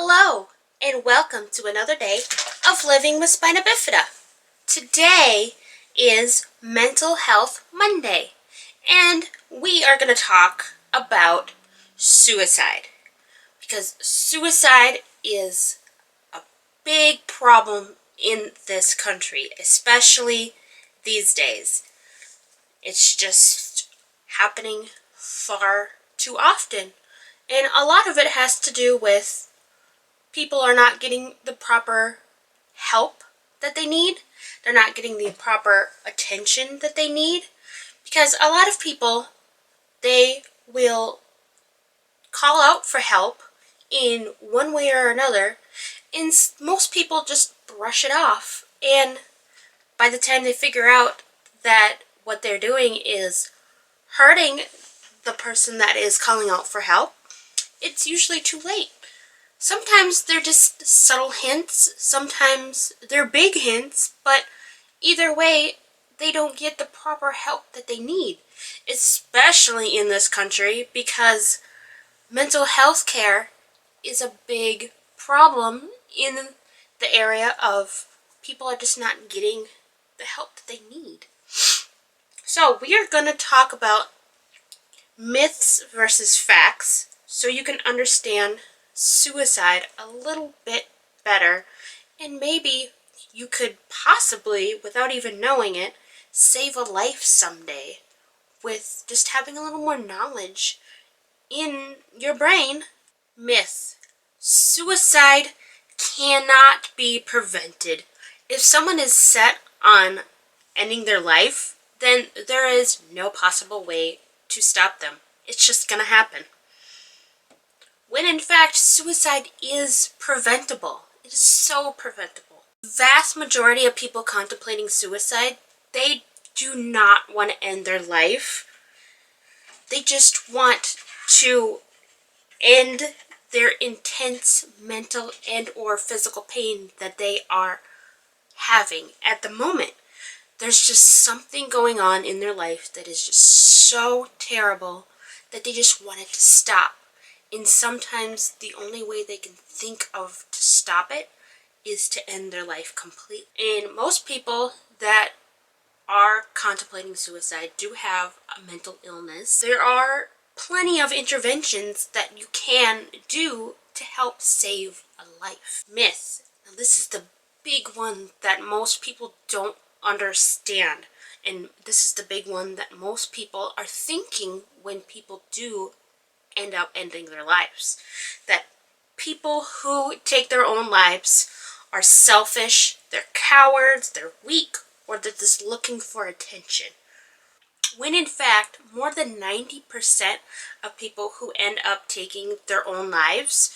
Hello, and welcome to another day of Living with Spina Bifida. Today is Mental Health Monday, and we are going to talk about suicide. Because suicide is a big problem in this country, especially these days. It's just happening far too often. And a lot of it has to do with people are not getting the proper help that they need. They're not getting the proper attention that they need. Because a lot of people, they will call out for help in one way or another, and most people just brush it off. And by the time they figure out that what they're doing is hurting the person that is calling out for help, it's usually too late. Sometimes they're just subtle hints, sometimes they're big hints, but either way, they don't get the proper help that they need, especially in this country because mental health care is a big problem in the area of people are just not getting the help that they need. So we are going to talk about myths versus facts so you can understand suicide a little bit better, and maybe you could possibly, without even knowing it, save a life someday with just having a little more knowledge in your brain. Myth: suicide cannot be prevented. If someone is set on ending their life, then there is no possible way to stop them. It's just gonna happen. When in fact, suicide is preventable. It is so preventable. The vast majority of people contemplating suicide, they do not want to end their life. They just want to end their intense mental and or physical pain that they are having at the moment. There's just something going on in their life that is just so terrible that they just want it to stop. And sometimes the only way they can think of to stop it is to end their life completely. And most people that are contemplating suicide do have a mental illness. There are plenty of interventions that you can do to help save a life. Myth. Now this is the big one that most people don't understand. And this is the big one that most people are thinking when people do end up ending their lives. That people who take their own lives are selfish, they're cowards, they're weak, or they're just looking for attention. When in fact, more than 90% of people who end up taking their own lives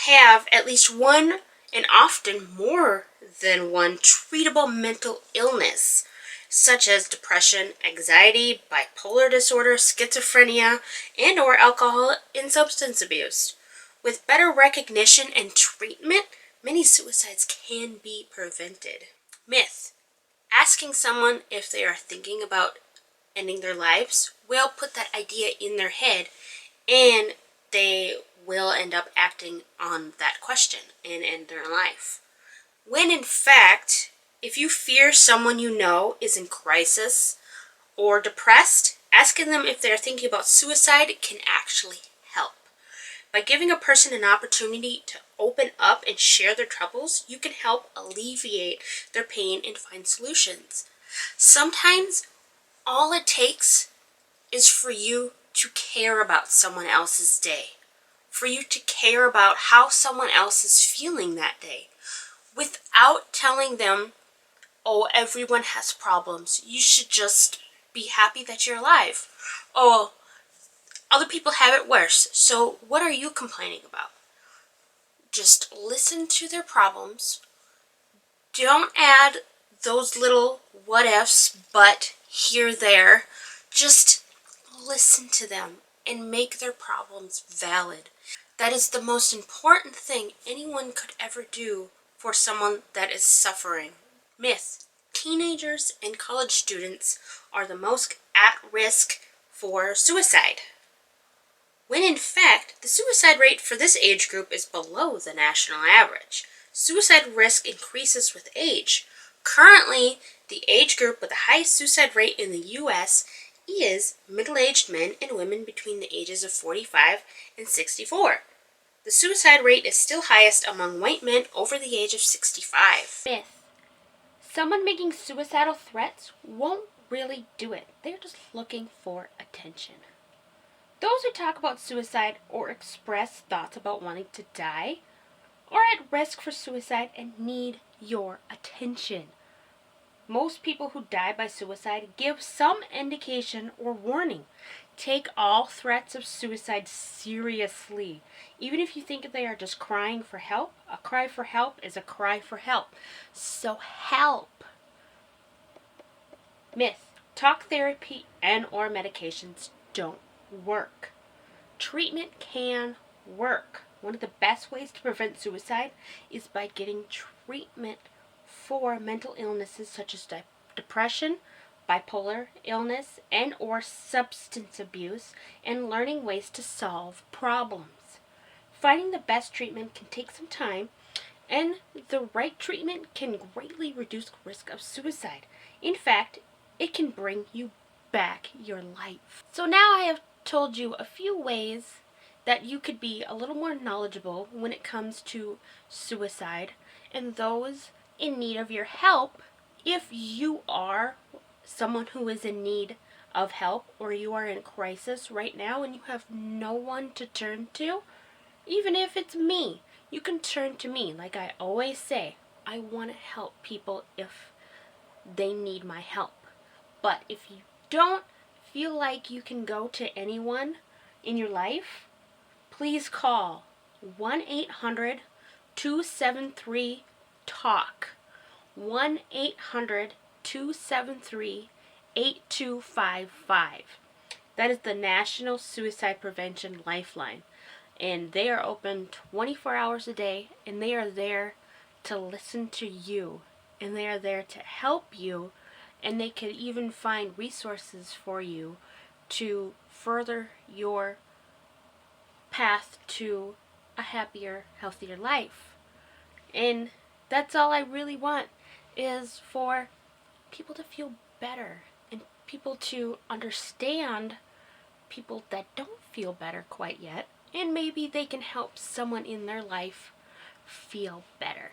have at least one, and often more than one, treatable mental illness, such as depression, anxiety, bipolar disorder, schizophrenia, and or alcohol and substance abuse. With better recognition and treatment, many suicides can be prevented. Myth: asking someone if they are thinking about ending their lives will put that idea in their head, and they will end up acting on that question and end their life. When in fact, if you fear someone you know is in crisis or depressed, asking them if they're thinking about suicide can actually help. By giving a person an opportunity to open up and share their troubles, you can help alleviate their pain and find solutions. Sometimes all it takes is for you to care about someone else's day, for you to care about how someone else is feeling that day, without telling them, oh, everyone has problems, you should just be happy that you're alive. Oh, other people have it worse, so what are you complaining about? Just listen to their problems. Don't add those little what ifs, but here, there. Just listen to them and make their problems valid. That is the most important thing anyone could ever do for someone that is suffering. Myth: teenagers and college students are the most at risk for suicide. when in fact the suicide rate for this age group is below the national average. Suicide risk increases with age. Currently, the age group with the highest suicide rate in the U.S. is middle-aged men and women between the ages of 45 and 64. The suicide rate is still highest among white men over the age of 65. Myth. Someone making suicidal threats won't really do it. They're just looking for attention. Those who talk about suicide or express thoughts about wanting to die are at risk for suicide and need your attention. Most people who die by suicide give some indication or warning. Take all threats of suicide seriously. Even if you think they are just crying for help, a cry for help is a cry for help. So help. Myth. Talk therapy and or medications don't work. Treatment can work. One of the best ways to prevent suicide is by getting treatment for mental illnesses such as depression, bipolar illness, and or substance abuse, and learning ways to solve problems. Finding the best treatment can take some time, and the right treatment can greatly reduce risk of suicide. In fact, it can bring you back your life. So now I have told you a few ways that you could be a little more knowledgeable when it comes to suicide and those in need of your help. If you are someone who is in need of help or you are in crisis right now and you have no one to turn to, even if it's me, you can turn to me. Like I always say, I want to help people if they need my help. But if you don't feel like you can go to anyone in your life, please call 1-800-273-TALK. 1-800-273-8255. That is the National Suicide Prevention Lifeline. And they are open 24 hours a day, and they are there to listen to you, and they are there to help you, and they can even find resources for you to further your path to a happier, healthier life. And that's all I really want, is for people to feel better and people to understand people that don't feel better quite yet, and maybe they can help someone in their life feel better.